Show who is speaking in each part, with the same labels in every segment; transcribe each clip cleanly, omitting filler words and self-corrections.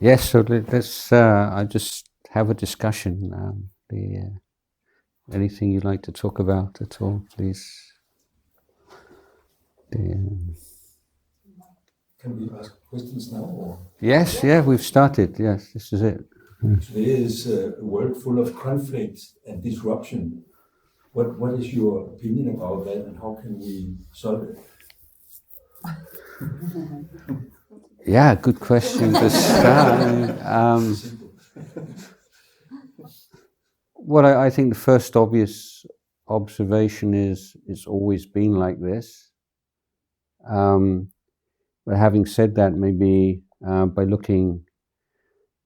Speaker 1: Yes, so let's. I just have a discussion. Anything you'd like to talk about at all, please.
Speaker 2: Can we ask questions now? Or?
Speaker 1: Yes, yeah, we've started. Yes, this is it.
Speaker 2: Today is a world full of conflict and disruption. What is your opinion about that, and how can we solve it?
Speaker 1: Yeah, good question to start. Well, I think the first obvious observation is it's always been like this. But having said that, maybe by looking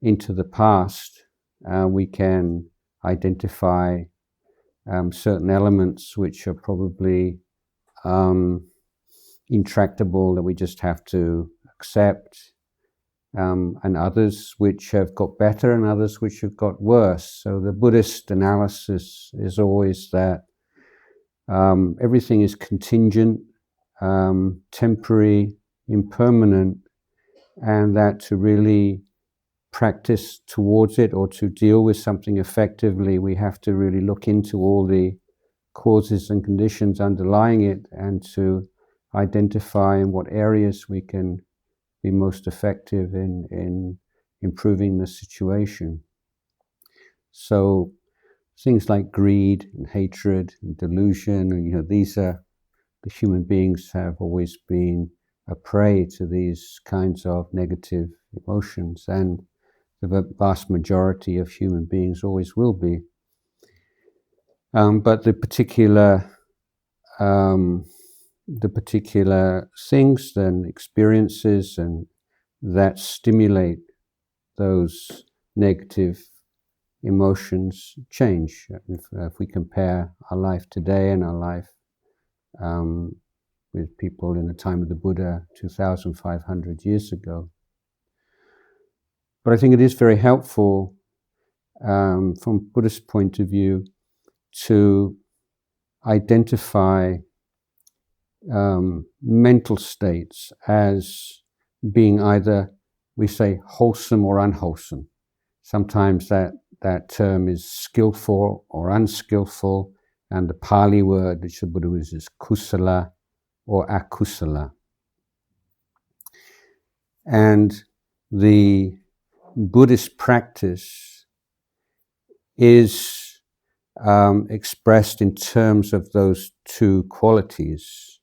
Speaker 1: into the past, we can identify certain elements which are probably intractable, that we just have to accept, and others which have got better and others which have got worse. So the Buddhist analysis is always that everything is contingent, temporary, impermanent, and that to really practice towards it or to deal with something effectively, we have to really look into all the causes and conditions underlying it and to identify in what areas we can be most effective in improving the situation. So things like greed and hatred and delusion, and these are the human beings have always been a prey to these kinds of negative emotions, and the vast majority of human beings always will be. But the particular things and experiences and that stimulate those negative emotions change. If we compare our life today and our life with people in the time of the Buddha 2,500 years ago. But I think it is very helpful from Buddhist point of view to identify mental states as being either, we say, wholesome or unwholesome. Sometimes that term is skillful or unskillful, and the Pali word which the Buddha uses is kusala or akusala. And the Buddhist practice is expressed in terms of those two qualities.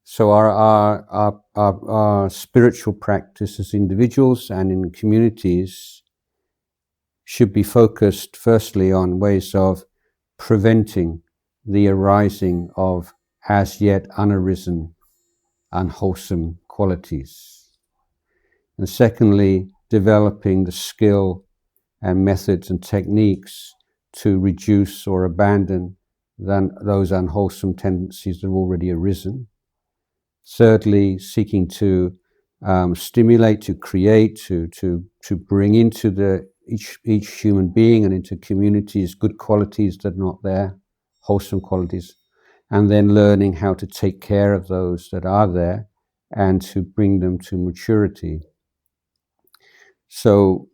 Speaker 1: So our spiritual practice as individuals and in communities should be focused firstly on ways of preventing the arising of as yet unarisen unwholesome qualities. And secondly, developing the skill and methods and techniques to reduce or abandon those unwholesome tendencies that have already arisen. Thirdly, seeking to stimulate, to create, to bring into each human being and into communities good qualities that are not there, wholesome qualities, and then learning how to take care of those that are there and to bring them to maturity. So,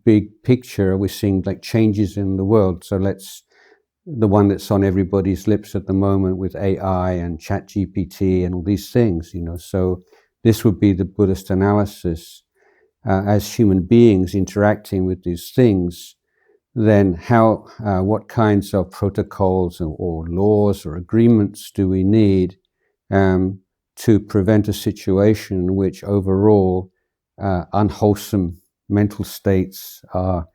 Speaker 1: big picture, we're seeing like changes in the world. So the one that's on everybody's lips at the moment with AI and ChatGPT and all these things, So this would be the Buddhist analysis. As human beings interacting with these things, then what kinds of protocols or laws or agreements do we need to prevent a situation in which overall unwholesome mental states are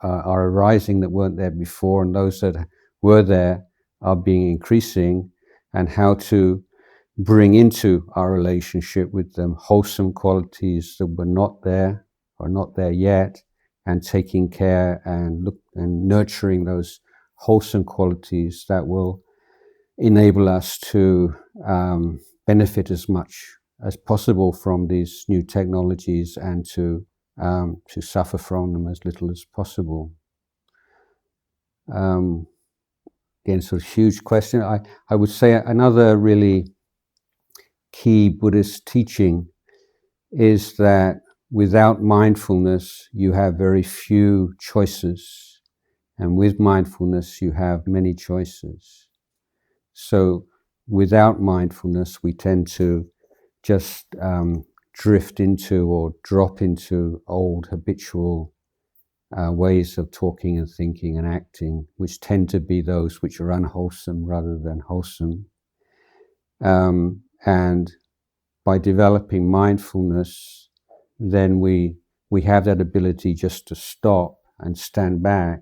Speaker 1: arising that weren't there before, and those that were there are being increasing, and how to bring into our relationship with them wholesome qualities that were not there or not there yet, and taking care and nurturing those wholesome qualities that will enable us to benefit as much as possible from these new technologies and to suffer from them as little as possible. Again, sort of huge question. I would say another really key Buddhist teaching is that without mindfulness, you have very few choices. And with mindfulness, you have many choices. So without mindfulness, we tend to just drift into or drop into old habitual ways of talking and thinking and acting, which tend to be those which are unwholesome rather than wholesome. And by developing mindfulness, then we have that ability just to stop and stand back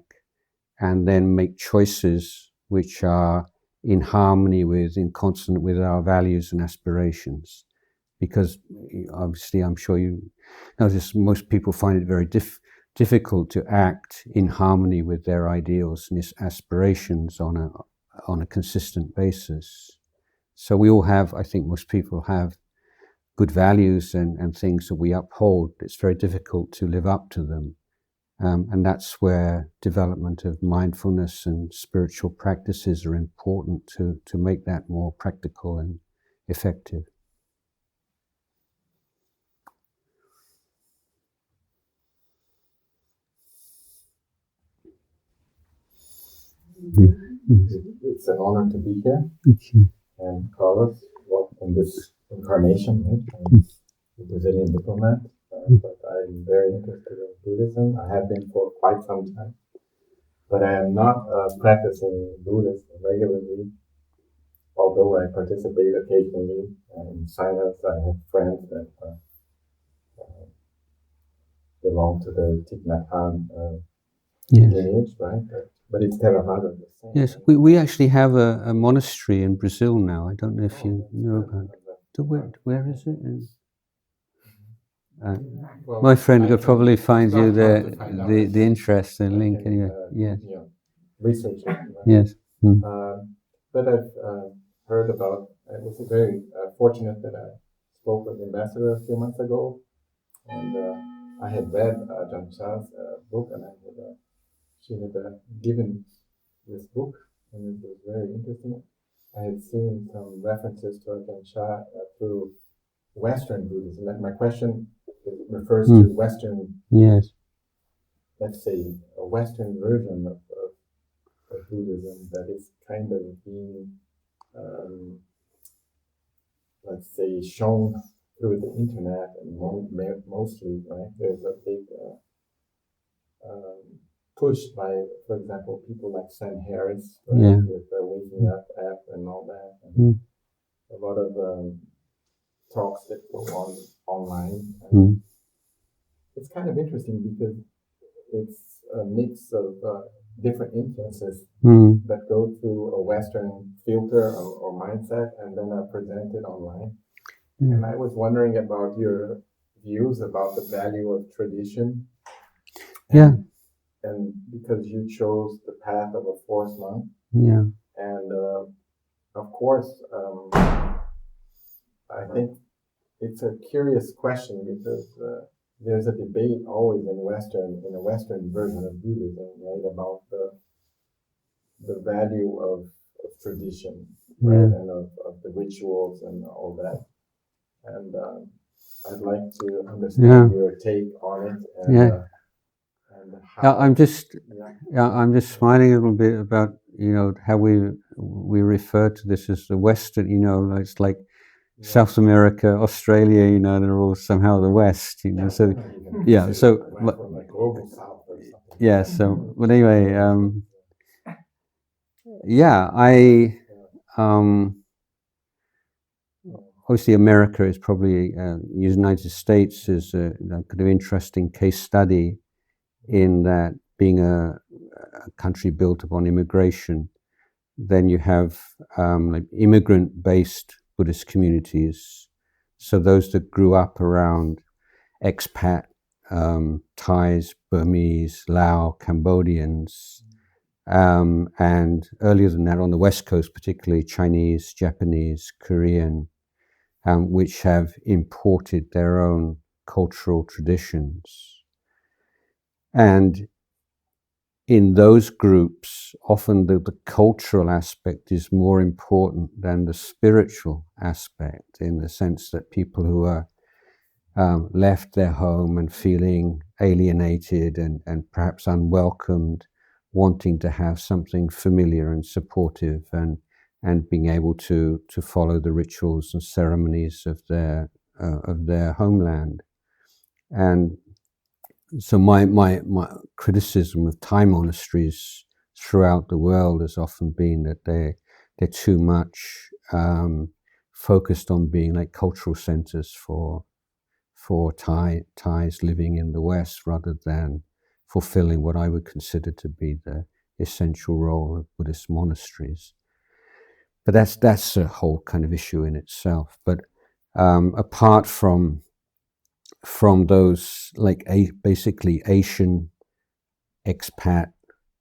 Speaker 1: and then make choices which are in harmony with, in consonant with our values and aspirations. Because obviously, I'm sure you notice most people find it very difficult to act in harmony with their ideals and aspirations on a consistent basis. So we all have, I think most people have good values and things that we uphold. It's very difficult to live up to them. And that's where development of mindfulness and spiritual practices are important to make that more practical and effective.
Speaker 3: It's an honor to be here. And Carlos, well, in this incarnation, right? I'm a Brazilian diplomat, but I'm very interested in Buddhism. I have been for quite some time. But I am not practicing Buddhism regularly, although I participate occasionally in silence. I have friends that belong to the Thich Nhat Hanh lineage, right? But it's Theravada.
Speaker 1: Yes, we actually have a monastery in Brazil now. I don't know if you know about it. Where is it? Well, my friend could probably find you the interest and link anyway. Yes.
Speaker 3: Research.
Speaker 1: Yes.
Speaker 3: But I've heard about. I was very fortunate that I spoke with the ambassador a few months ago, and I had read Ajahn Chah's book, and she had given this book, and it was very interesting. I had seen some references to Ajahn Chah through Western Buddhism. And my question refers to Western.
Speaker 1: Yes.
Speaker 3: Let's say a Western version of Buddhism that is kind of being, let's say, shown through the internet and mostly, right? There's a big push by, for example, people like Sam Harris, right? With the Waking Up app and all that, and a lot of talks that go on online. It's kind of interesting because it's a mix of different influences that go through a Western filter or mindset and then are presented online. And I was wondering about your views about the value of tradition. And because you chose the path of a forest monk. And of course, I think it's a curious question because there's a debate always in a Western version of Buddhism, right, about the value of tradition, right, and of the rituals and all that. And I'd like to understand your take on it. And how
Speaker 1: I'm just smiling a little bit about how we refer to this as the Western. It's like South America, Australia. They're all somehow the West. So
Speaker 3: global South or something.
Speaker 1: Yeah. So, but anyway, obviously America is probably United States is a kind of interesting case study in that being a country built upon immigration. Then you have like immigrant-based Buddhist communities. So those that grew up around expat Thais, Burmese, Lao, Cambodians, and earlier than that on the West Coast, particularly Chinese, Japanese, Korean, which have imported their own cultural traditions. And in those groups, often the cultural aspect is more important than the spiritual aspect, in the sense that people who are left their home and feeling alienated and perhaps unwelcomed, wanting to have something familiar and supportive and being able to follow the rituals and ceremonies of their homeland. And so my criticism of Thai monasteries throughout the world has often been that they're too much focused on being like cultural centers for Thais living in the West, rather than fulfilling what I would consider to be the essential role of Buddhist monasteries. But that's a whole kind of issue in itself. But apart from those like basically Asian expat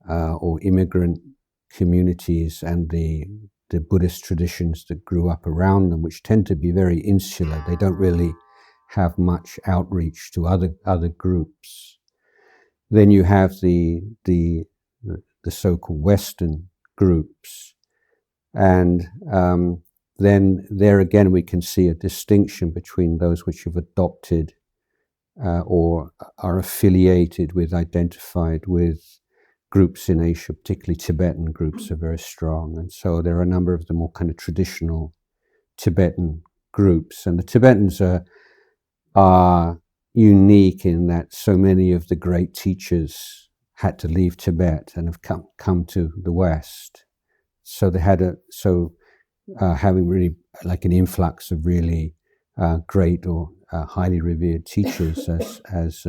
Speaker 1: or immigrant communities and the Buddhist traditions that grew up around them, which tend to be very insular, they don't really have much outreach to other groups. Then you have the so-called Western groups, and then there again we can see a distinction between those which have adopted or are affiliated with, identified with groups in Asia, particularly Tibetan groups are very strong. And so there are a number of the more kind of traditional Tibetan groups. And the Tibetans are unique in that so many of the great teachers had to leave Tibet and have come to the West. So they had having really like an influx of really great or highly revered teachers as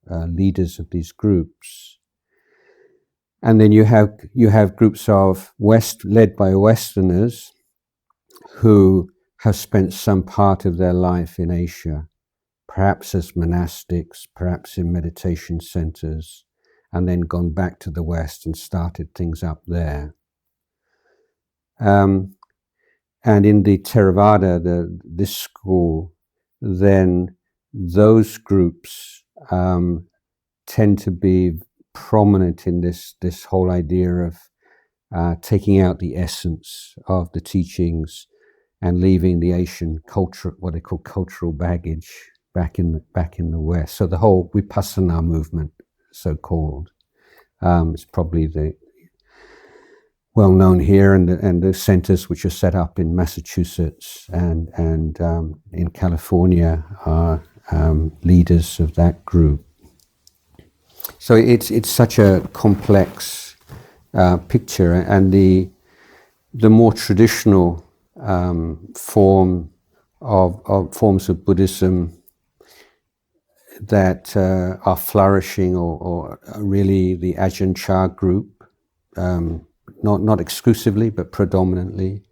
Speaker 1: leaders of these groups. And then you have groups of led by Westerners who have spent some part of their life in Asia, perhaps as monastics, perhaps in meditation centers, and then gone back to the West and started things up there. And in the Theravada, this school, then those groups tend to be prominent in this whole idea of taking out the essence of the teachings and leaving the Asian culture, what they call cultural baggage, back in the West. So the whole Vipassana movement, so-called, is probably the well known here, and the centers which are set up in Massachusetts and in California are leaders of that group. So it's such a complex picture, and the more traditional forms of Buddhism that are flourishing, or really the Ajahn group, not exclusively but predominantly,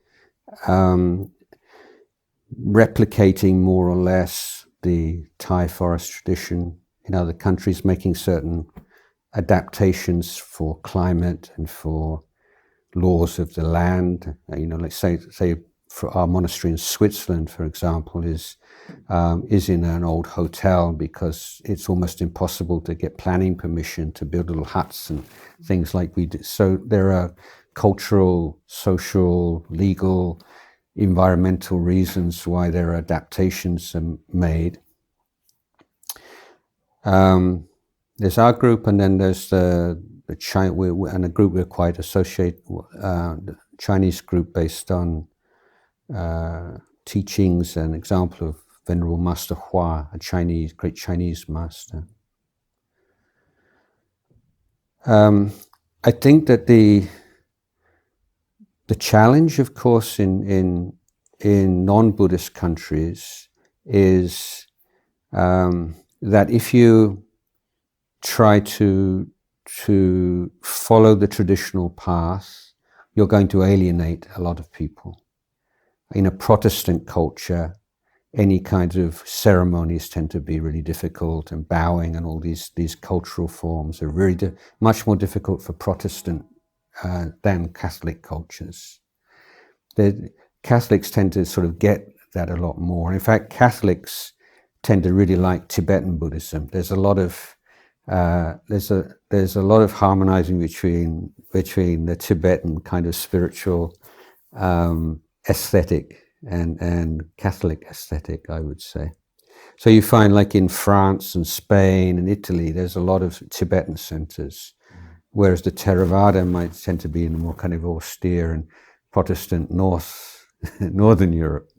Speaker 1: replicating more or less the Thai forest tradition in other countries, making certain adaptations for climate and for laws of the land. Like say for our monastery in Switzerland, for example, is in an old hotel because it's almost impossible to get planning permission to build little huts and things like we do. So there are cultural, social, legal, environmental reasons why there are adaptations made. There's our group, and then there's the and a group we're quite associated, the Chinese group based on teachings and example of Venerable Master Hua, a great Chinese master. I think that the challenge, of course, in non-Buddhist countries is that if you try to follow the traditional path, you're going to alienate a lot of people. In a Protestant culture, any kinds of ceremonies tend to be really difficult, and bowing and all these cultural forms are very much more difficult for Protestant than Catholic cultures. The Catholics tend to sort of get that a lot more. In fact, Catholics tend to really like Tibetan Buddhism. There's a lot of harmonizing between the Tibetan kind of spiritual aesthetic and Catholic aesthetic, I would say. So you find like in France and Spain and Italy, there's a lot of Tibetan centers, whereas the Theravada might tend to be in a more kind of austere and Protestant Northern Europe.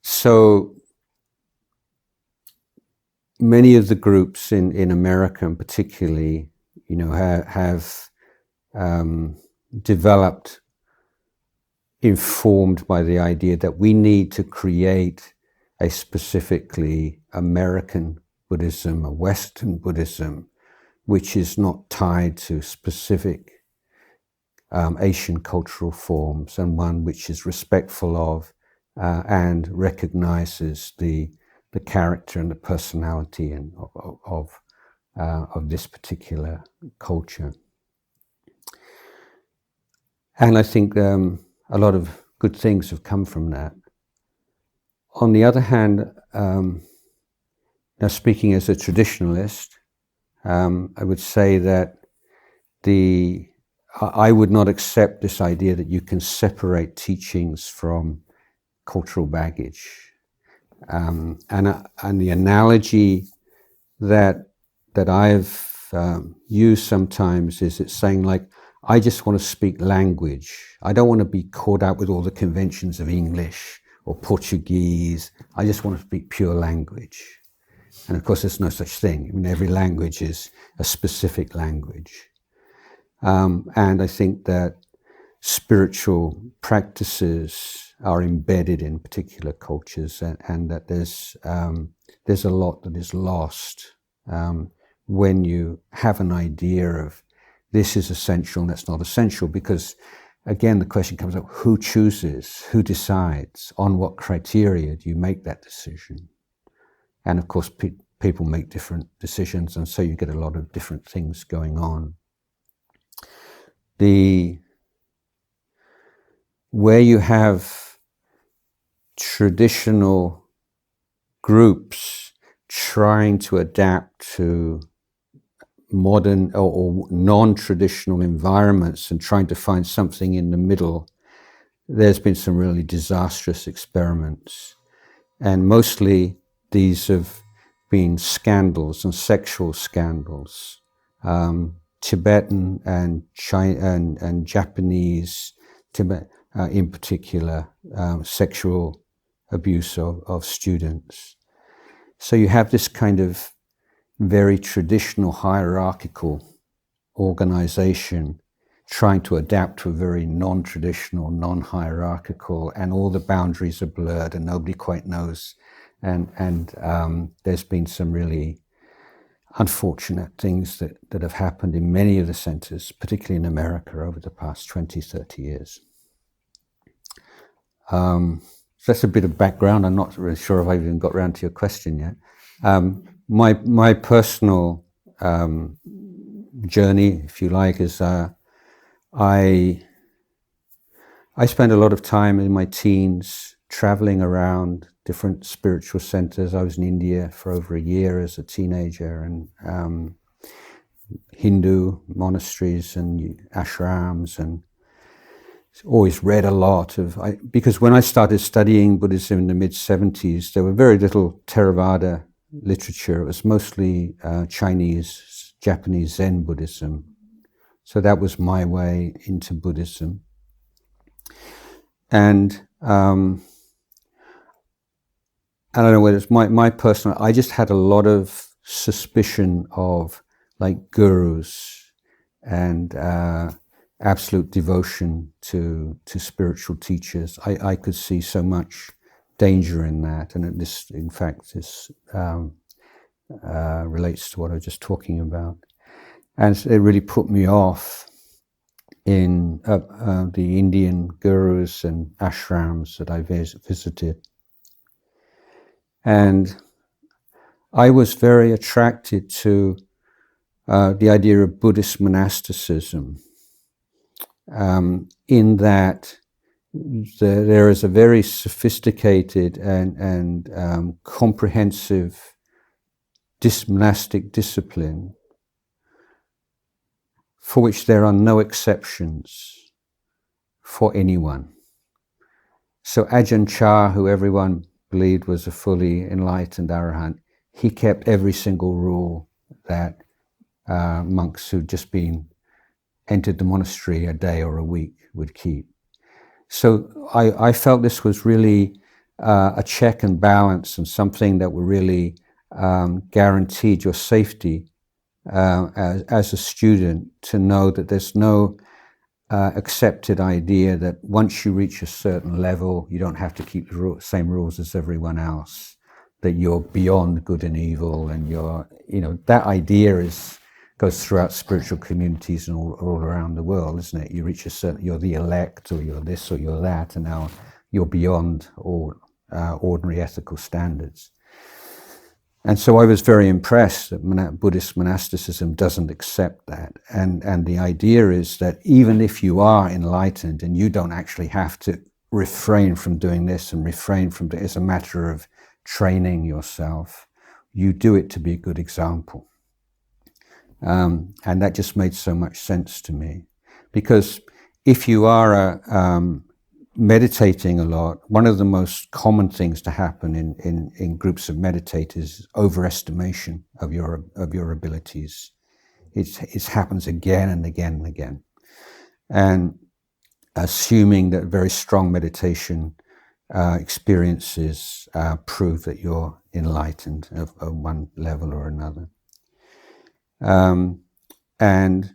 Speaker 1: So many of the groups in America, and particularly, have developed, informed by the idea that we need to create a specifically American Buddhism, a Western Buddhism, which is not tied to specific Asian cultural forms, and one which is respectful of and recognizes the character and the personality of this particular culture. And I think a lot of good things have come from that. On the other hand, now speaking as a traditionalist, I would say that I would not accept this idea that you can separate teachings from cultural baggage. And the analogy that I've used sometimes is it's saying like, I just want to speak language. I don't want to be caught out with all the conventions of English or Portuguese. I just want to speak pure language. And of course, there's no such thing. I mean, every language is a specific language. And I think that spiritual practices are embedded in particular cultures, and that there's a lot that is lost when you have an idea of this is essential and that's not essential, because again the question comes up, who chooses, who decides, on what criteria do you make that decision? And of course people make different decisions, and so you get a lot of different things going on. Where you have traditional groups trying to adapt to modern or non-traditional environments and trying to find something in the middle, there's been some really disastrous experiments. And mostly these have been scandals and sexual scandals. Tibetan and Japanese, in particular, sexual abuse of students. So you have this kind of very traditional hierarchical organization trying to adapt to a very non-traditional, non-hierarchical, and all the boundaries are blurred and nobody quite knows. And there's been some really unfortunate things that have happened in many of the centers, particularly in America, over the past 20, 30 years. So that's a bit of background. I'm not really sure if I've even got around to your question yet. My personal journey, if you like, is I spent a lot of time in my teens traveling around different spiritual centers. I was in India for over a year as a teenager, and Hindu monasteries and ashrams, and always read a lot because when I started studying Buddhism in the mid-70s, there were very little Theravada literature. It was mostly Chinese, Japanese Zen Buddhism. So that was my way into Buddhism. And I don't know whether it's my personal, I just had a lot of suspicion of like gurus and absolute devotion to spiritual teachers. I could see so much danger in that, and this, in fact, this relates to what I was just talking about. And it really put me off in the Indian gurus and ashrams that I visited. And I was very attracted to the idea of Buddhist monasticism, in that there is a very sophisticated and comprehensive monastic discipline for which there are no exceptions for anyone. So Ajahn Chah, who everyone believed was a fully enlightened arahant, he kept every single rule that monks who'd just been entered the monastery a day or a week would keep. So I felt this was really a check and balance, and something that would really guaranteed your safety as a student, to know that there's no accepted idea that once you reach a certain level, you don't have to keep the same rules as everyone else, that you're beyond good and evil, and that idea goes throughout spiritual communities and all around the world, isn't it? You reach a certain, you're the elect, or you're this, or you're that, and now you're beyond all ordinary ethical standards. And so I was very impressed that Buddhist monasticism doesn't accept that. And the idea is that even if you are enlightened and you don't actually have to refrain from doing this and refrain from doing it, it's a matter of training yourself. You do it to be a good example. And that just made so much sense to me. Because if you are meditating a lot, one of the most common things to happen in groups of meditators is overestimation of your abilities. It happens again and again and again. And assuming that very strong meditation experiences prove that you're enlightened of one level or another. And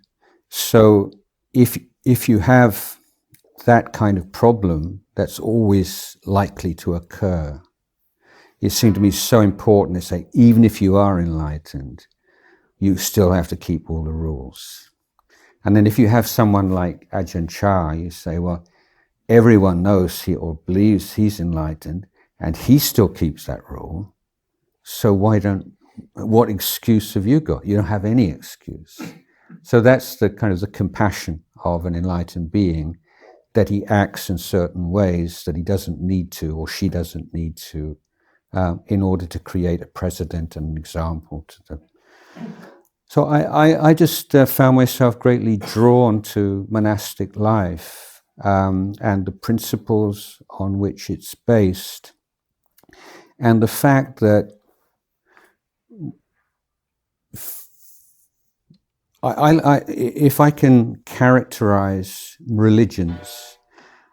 Speaker 1: so if you have that kind of problem, that's always likely to occur. It seemed to me so important to say, even if you are enlightened, you still have to keep all the rules. And then if you have someone like Ajahn Chah, you say, well, everyone knows he or believes he's enlightened, and he still keeps that rule. So what excuse have you got? You don't have any excuse. So that's the kind of the compassion of an enlightened being, that he acts in certain ways that he doesn't need to, or she doesn't need to, in order to create a precedent and an example to them. So I just found myself greatly drawn to monastic life and the principles on which it's based, and the fact that if I can characterize religions,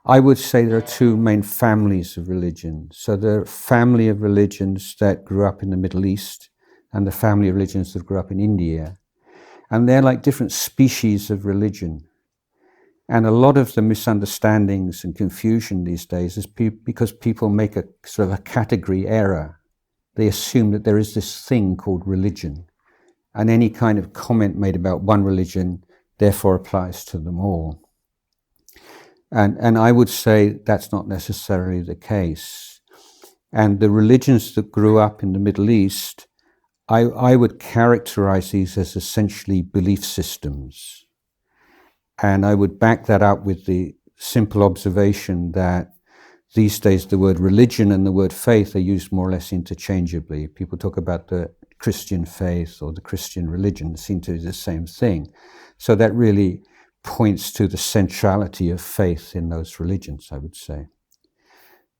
Speaker 1: I would say there are two main families of religion. So the family of religions that grew up in the Middle East, and the family of religions that grew up in India. And they're like different species of religion. And a lot of the misunderstandings and confusion these days is because people make a sort of a category error. They assume that there is this thing called religion, and any kind of comment made about one religion therefore applies to them all. And I would say that's not necessarily the case. And the religions that grew up in the Middle East, I would characterize these as essentially belief systems. And I would back that up with the simple observation that these days the word religion and the word faith are used more or less interchangeably. People talk about the Christian faith or the Christian religion, seem to be the same thing. So that really points to the centrality of faith in those religions, I would say.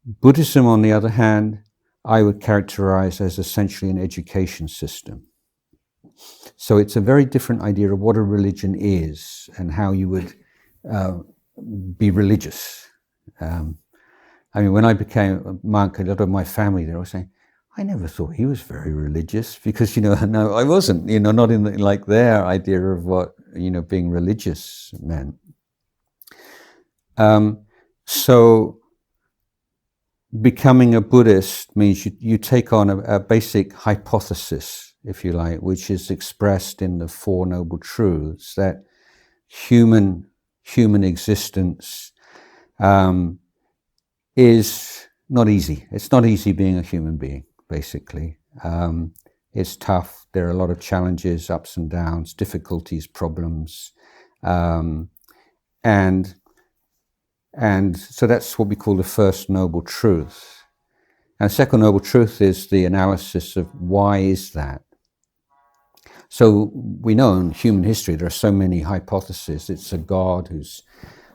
Speaker 1: Buddhism, on the other hand, I would characterize as essentially an education system. So it's a very different idea of what a religion is and how you would be religious. I mean, when I became a monk, a lot of my family, they were saying, I never thought he was very religious, because, no, I wasn't, not in like their idea of what, being religious meant. So becoming a Buddhist means you take on a basic hypothesis, if you like, which is expressed in the Four Noble Truths, that human existence is not easy. It's not easy being a human being, basically. It's tough. There are a lot of challenges, ups and downs, difficulties, problems. And so that's what we call the first noble truth. And the second noble truth is the analysis of why is that? So we know in human history there are so many hypotheses. It's a God who's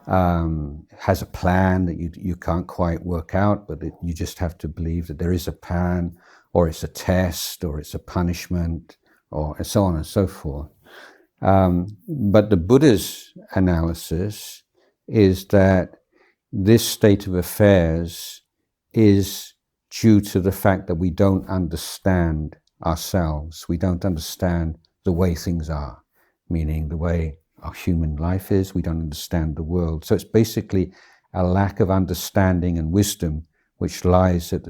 Speaker 1: has a plan that you can't quite work out, but you just have to believe that there is a plan, or it's a test, or it's a punishment, or so on and so forth. But the Buddha's analysis is that this state of affairs is due to the fact that we don't understand ourselves. We don't understand the way things are, meaning the way our human life is. We don't understand the world. So it's basically a lack of understanding and wisdom which lies at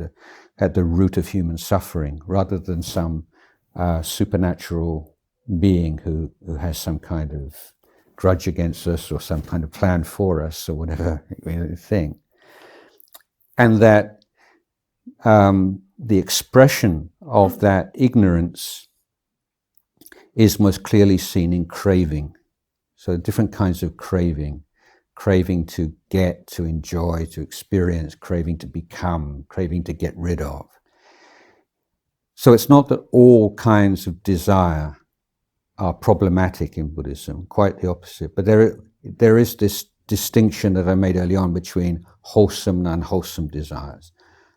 Speaker 1: the root of human suffering, rather than some supernatural being who has some kind of grudge against us or some kind of plan for us or whatever thing. And that the expression of that ignorance is most clearly seen in craving. So different kinds of craving. Craving to get, to enjoy, to experience, craving to become, craving to get rid of. So it's not that all kinds of desire are problematic in Buddhism, quite the opposite. But there is this distinction that I made early on between wholesome and unwholesome desires.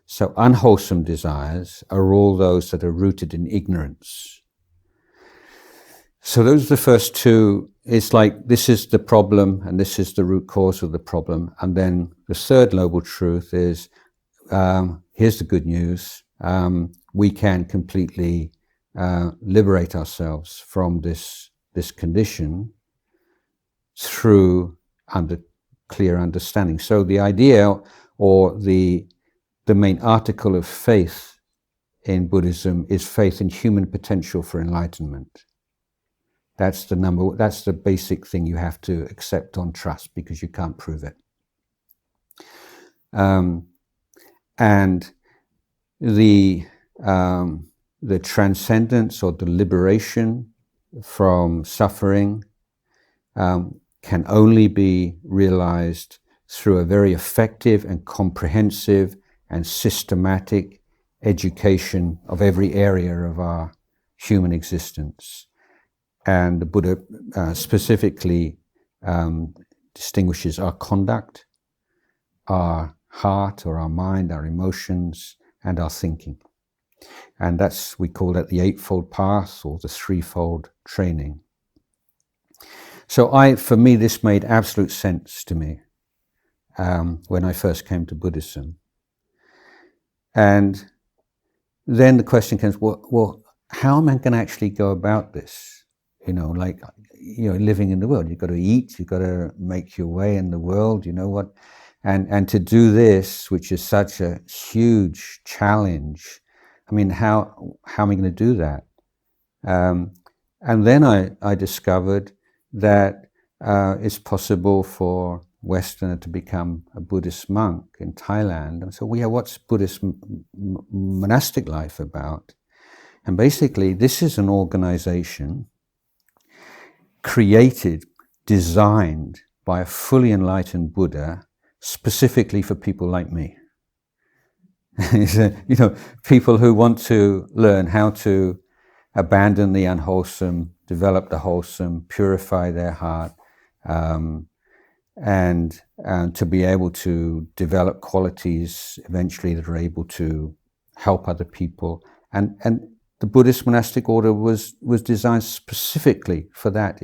Speaker 1: So unwholesome desires are all those that are rooted in ignorance. So those are the first two. It's like this is the problem and this is the root cause of the problem. And then the third noble truth is, here's the good news. We can completely liberate ourselves from this condition through clear understanding. So the idea, or the main article of faith in Buddhism, is faith in human potential for enlightenment. That's the basic thing you have to accept on trust, because you can't prove it. And the transcendence or the liberation from suffering can only be realized through a very effective and comprehensive and systematic education of every area of our human existence. And the Buddha specifically distinguishes our conduct, our heart or our mind, our emotions, and our thinking. And we call that the Eightfold Path, or the Threefold Training. So for me, this made absolute sense to me when I first came to Buddhism. And then the question comes, well, how am I going to actually go about this? Living in the world, you've got to eat, you've got to make your way in the world, and to do this, which is such a huge challenge. I mean, how am I going to do that? And then I discovered that it's possible for Westerner to become a Buddhist monk in Thailand. And so, what's Buddhist monastic life about? And basically, this is an organization created, designed by a fully enlightened Buddha, specifically for people like me. People who want to learn how to abandon the unwholesome, develop the wholesome, purify their heart, and to be able to develop qualities eventually that are able to help other people. And the Buddhist monastic order was designed specifically for that,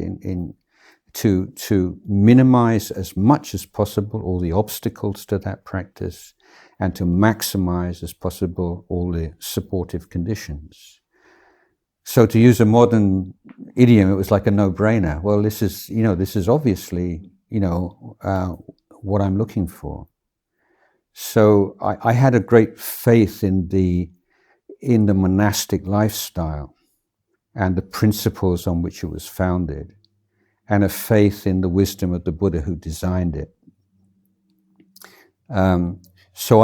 Speaker 1: to minimize as much as possible all the obstacles to that practice, and to maximize as possible all the supportive conditions. So to use a modern idiom, it was like a no-brainer. Well, this is obviously, what I'm looking for. So I had a great faith in the monastic lifestyle and the principles on which it was founded, and a faith in the wisdom of the Buddha who designed it. So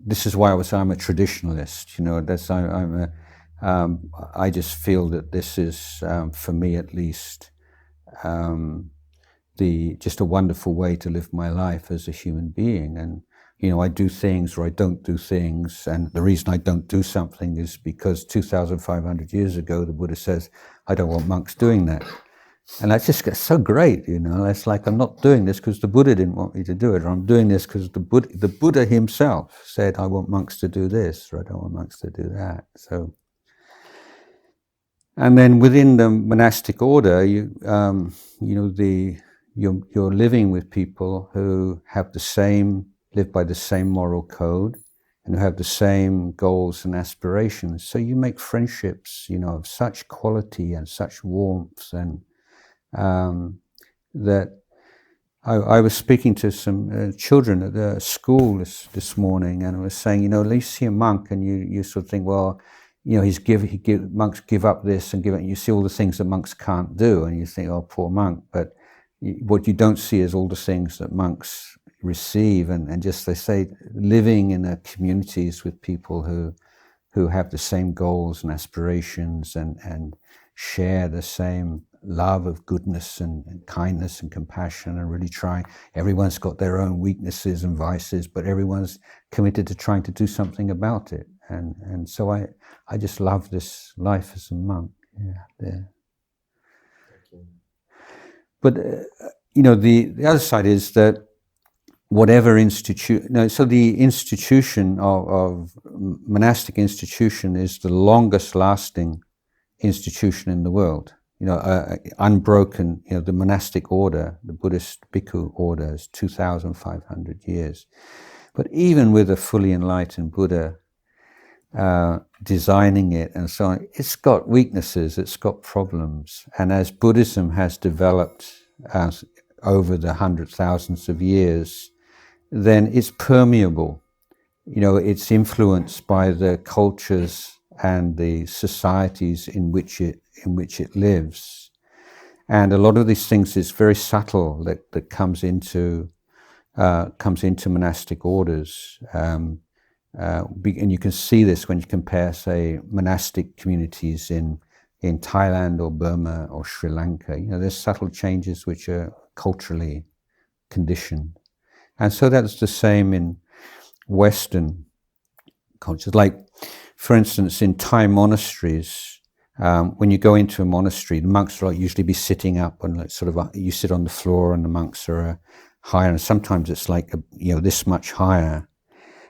Speaker 1: this is why I'm a traditionalist. I just feel that this is, for me at least, just a wonderful way to live my life as a human being. And I do things or I don't do things, and the reason I don't do something is because 2,500 years ago the Buddha says, I don't want monks doing that. And that just gets so great, you know. It's like, I'm not doing this because the Buddha didn't want me to do it, or I'm doing this because the Buddha himself said, I want monks to do this, or I don't want monks to do that. So, and then within the monastic order, you're living with people who live by the same moral code, and who have the same goals and aspirations. So you make friendships, you know, of such quality and such warmth, and that I was speaking to some children at the school this morning, and I was saying, you know, at least see a monk, and you sort of think, well, you know, monks give up this and give it. You see all the things that monks can't do, and you think, oh, poor monk. But what you don't see is all the things that monks receive, and just, they say, living in communities with people who have the same goals and aspirations, and share the same love of goodness and kindness and compassion, and really try. Everyone's got their own weaknesses and vices, but everyone's committed to trying to do something about it. And so I just love this life as a monk. Yeah. But you know, the other side is that whatever so the institution of monastic institution is the longest lasting institution in the world. You know, unbroken. You know, the monastic order, the Buddhist bhikkhu order, is 2,500 years. But even with a fully enlightened Buddha designing it and so on, it's got weaknesses, it's got problems. And as Buddhism has developed over the thousands of years, then it's permeable. You know, it's influenced by the cultures and the societies in which it lives, and a lot of these things is very subtle that comes into monastic orders, and you can see this when you compare, say, monastic communities in Thailand or Burma or Sri Lanka. You know, there's subtle changes which are culturally conditioned, and so that's the same in Western cultures. Like, for instance, in Thai monasteries, when you go into a monastery, the monks will usually be sitting up, and you sit on the floor, and the monks are higher, and sometimes it's like this much higher.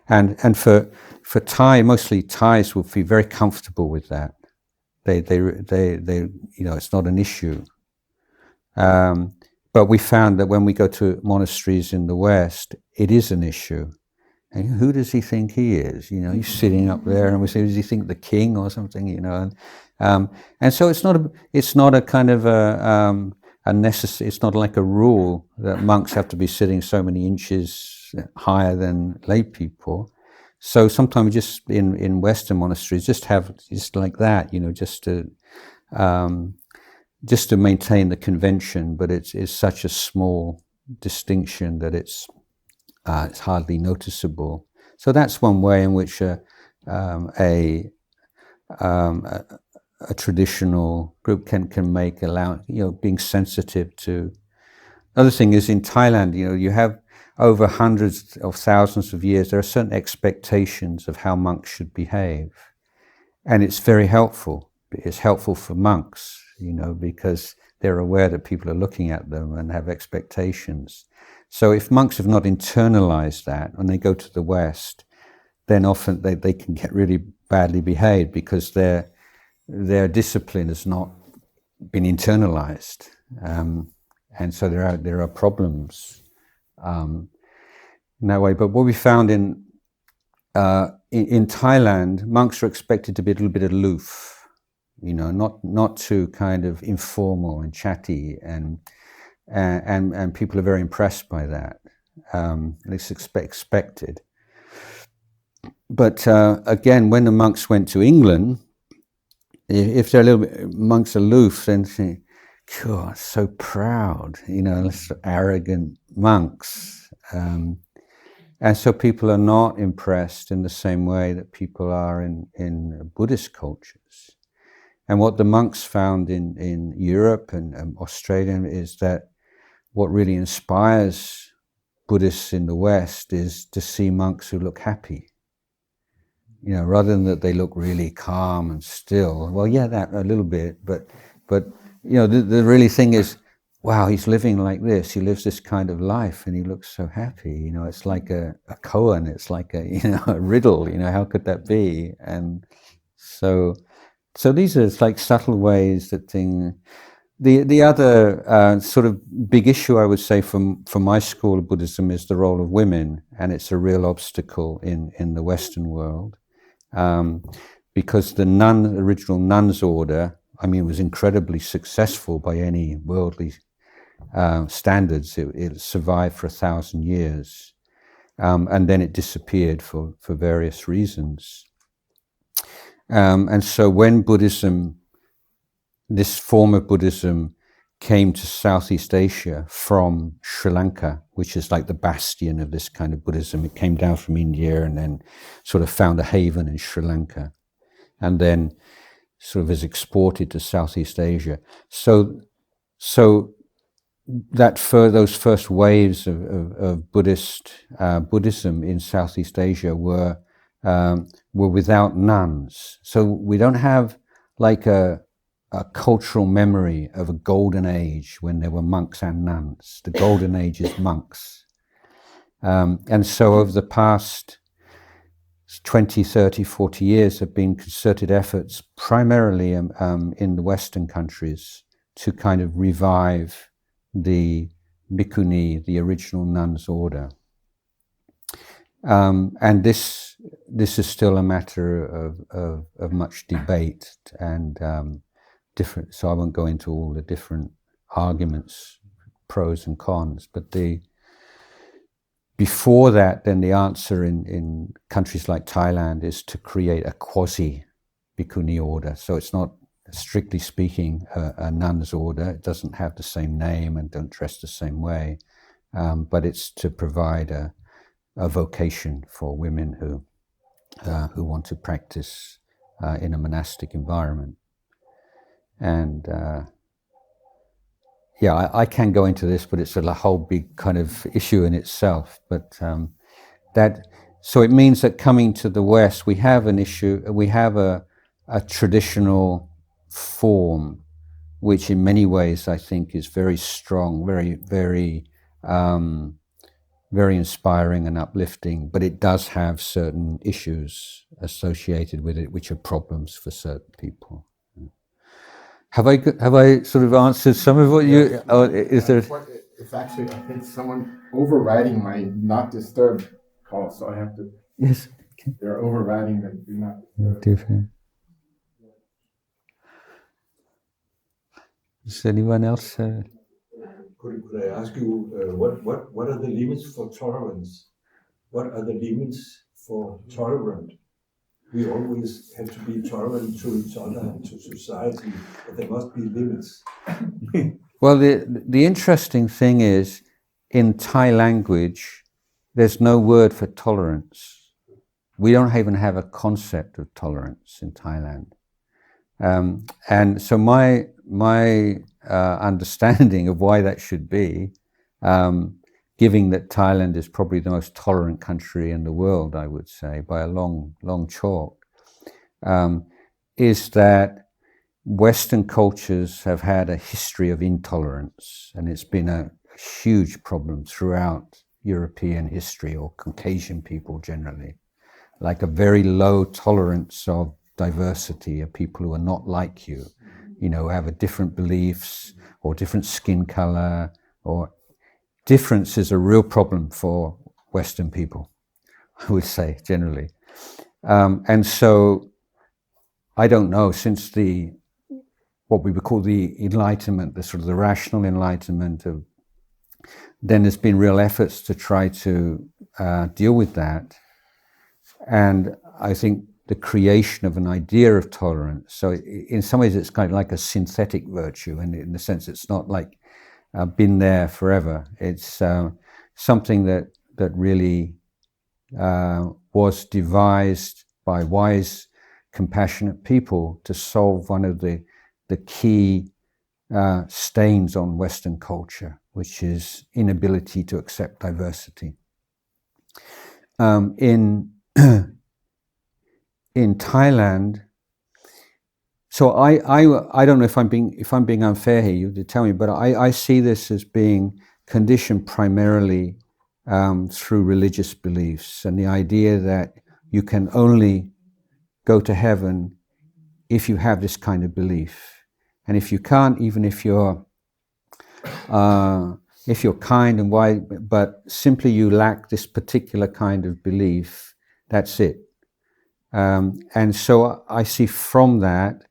Speaker 1: And for Thai, mostly Thais will be very comfortable with that. They it's not an issue. But we found that when we go to monasteries in the West, it is an issue. And who does he think he is? You know, he's sitting up there, and we say, does he think the king or something? You know, and so it's not a kind of a necessary. It's not like a rule that monks have to be sitting so many inches higher than lay people. So sometimes just in Western monasteries, just like that, you know, just to maintain the convention, but it's such a small distinction that it's hardly noticeable. So that's one way in which a traditional group can make being sensitive to. Another thing is, in Thailand, you know, you have over hundreds of thousands of years, there are certain expectations of how monks should behave, and it's very helpful. It's helpful for monks, you know, because they're aware that people are looking at them and have expectations. So if monks have not internalized that, when they go to the West, then often they can get really badly behaved because their discipline has not been internalized, and so there are problems in that way. But what we found in Thailand, monks are expected to be a little bit aloof, you know, not too kind of informal and chatty, and people are very impressed by that. It's expected. But again, when the monks went to England, if they're a little bit monks aloof, then they God, so proud, you know, arrogant monks. And so people are not impressed in the same way that people are in Buddhist cultures. And what the monks found in Europe and Australia is that what really inspires Buddhists in the West is to see monks who look happy. You know, rather than that they look really calm and still. Well, yeah, that a little bit, but the really thing is, wow, he's living like this. He lives this kind of life, and he looks so happy. It's like a koan. It's like a riddle. How could that be? And so these are like subtle ways that thing. The other sort of big issue, I would say, from my school of Buddhism is the role of women, and it's a real obstacle in the Western world, because the original nuns order, was incredibly successful by any worldly standards. It survived for 1,000 years, and then it disappeared for various reasons. And so when this form of Buddhism came to Southeast Asia from Sri Lanka, which is like the bastion of this kind of Buddhism. It came down from India and then sort of found a haven in Sri Lanka, and then sort of is exported to Southeast Asia. So those first waves of Buddhism in Southeast Asia were without nuns. So we don't have like a cultural memory of a golden age when there were monks and nuns. The golden age is monks. And so over the past 20, 30, 40 years have been concerted efforts primarily in the Western countries to kind of revive the bhikkhuni, the original nuns order. And this is still a matter of much debate and different, so I won't go into all the different arguments, pros and cons, but before that, then the answer in countries like Thailand is to create a quasi-bhikkhuni order. So it's not, strictly speaking, a nun's order. It doesn't have the same name and don't dress the same way, but it's to provide a vocation for women who want to practice in a monastic environment. And I can go into this, but it's a whole big kind of issue in itself. But so it means that coming to the West, we have an issue. We have a traditional form, which in many ways I think is very strong, very, very, very inspiring and uplifting. But it does have certain issues associated with it, which are problems for certain people. Have I sort of answered some of what you? Or is there?
Speaker 3: It's actually, I think, someone overriding my not disturb call, so I have to.
Speaker 1: Yes. Okay.
Speaker 3: They're overriding the do not disturb.
Speaker 1: Does anyone else?
Speaker 2: Could I ask you what are the limits for tolerance? What are the limits for tolerant? We always have to be tolerant to each other and to society, but there must be limits.
Speaker 1: Well, the interesting thing is, in Thai language, there's no word for tolerance. We don't even have a concept of tolerance in Thailand. And so my understanding of why that should be, given that Thailand is probably the most tolerant country in the world, I would say, by a long, long chalk, is that Western cultures have had a history of intolerance, and it's been a huge problem throughout European history, or Caucasian people generally, like a very low tolerance of diversity, of people who are not like you, who have different beliefs or different skin color, or difference is a real problem for Western people, I would say, generally. And so, I don't know, since what we would call the Enlightenment, the sort of the rational Enlightenment, then there's been real efforts to try to deal with that. And I think the creation of an idea of tolerance, so in some ways it's kind of like a synthetic virtue, and in the sense it's not like been there forever. It's something that really was devised by wise, compassionate people to solve one of the key stains on Western culture, which is inability to accept diversity. In Thailand, So I don't know if I'm being unfair here. You tell me, but I see this as being conditioned primarily through religious beliefs and the idea that you can only go to heaven if you have this kind of belief, and if you can't, even if you're kind and wise, but simply you lack this particular kind of belief, that's it. And so I see from that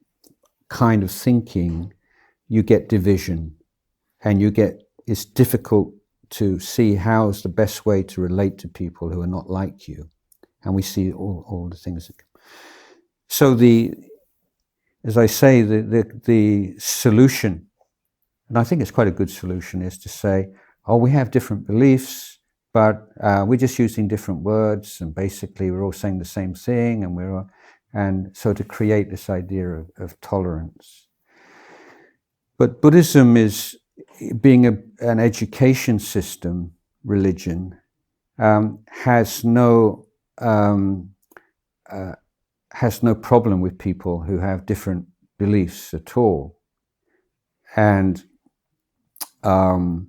Speaker 1: kind of thinking, you get division, and it's difficult to see how's the best way to relate to people who are not like you. And we see all the things that come. So as I say, the solution, and I think it's quite a good solution, is to say, oh, we have different beliefs, but we're just using different words, and basically we're all saying the same thing, and so to create this idea of tolerance. But Buddhism is, being an education system, religion, has no problem with people who have different beliefs at all. And I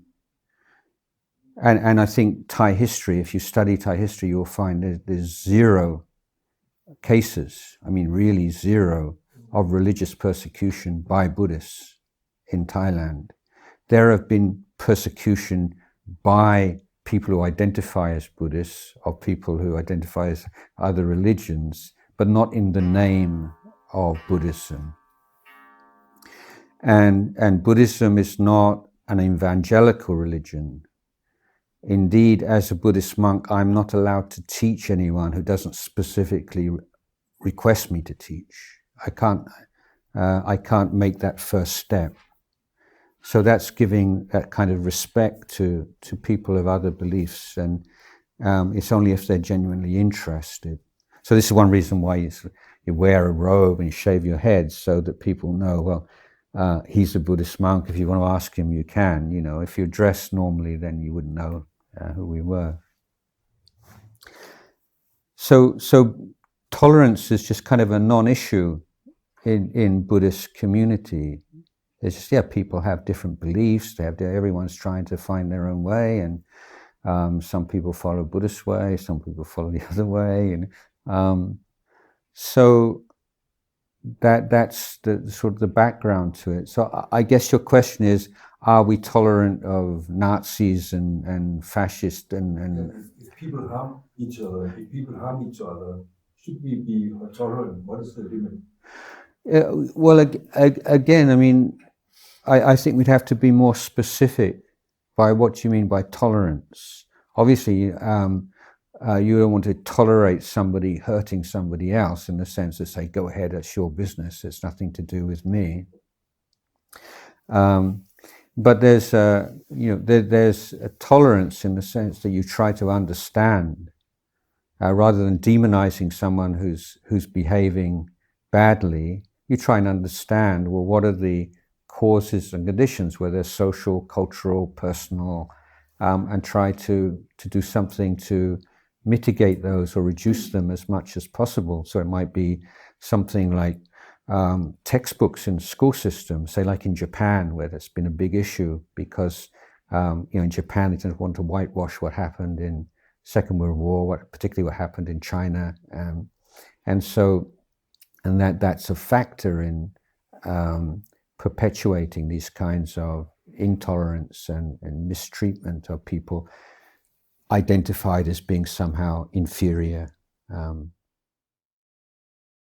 Speaker 1: think Thai history, if you study Thai history, you'll find there's zero cases, I mean really zero, of religious persecution by Buddhists in Thailand. There have been persecution by people who identify as Buddhists, or people who identify as other religions, but not in the name of Buddhism. And Buddhism is not an evangelical religion. Indeed, as a Buddhist monk, I'm not allowed to teach anyone who doesn't specifically request me to teach. I can't make that first step. So that's giving that kind of respect to people of other beliefs, and it's only if they're genuinely interested. So this is one reason why you wear a robe and you shave your head, so that people know, well, he's a Buddhist monk. If you want to ask him, you can. You know, if you're dressed normally, then you wouldn't know who we were. So tolerance is just kind of a non-issue in Buddhist community. It's just, people have different beliefs. Everyone's trying to find their own way, and some people follow Buddhist way, some people follow the other way, and so that's the sort of the background to it. So I guess your question is, are we tolerant of Nazis and fascists and
Speaker 2: if people harm each other, should we be tolerant? What is the limit?
Speaker 1: Well, again, I mean, I think we'd have to be more specific by what you mean by tolerance. Obviously, you don't want to tolerate somebody hurting somebody else, in the sense of say, go ahead, it's your business, it's nothing to do with me. But there's there's a tolerance in the sense that you try to understand, rather than demonizing someone who's behaving badly. You try and understand, well, what are the causes and conditions, whether social, cultural, personal, and try to do something to mitigate those or reduce them as much as possible. So it might be something like textbooks in school systems, say like in Japan, where there's been a big issue because in Japan they don't want to whitewash what happened in Second World War, particularly what happened in China, and that's a factor in perpetuating these kinds of intolerance and mistreatment of people identified as being somehow inferior.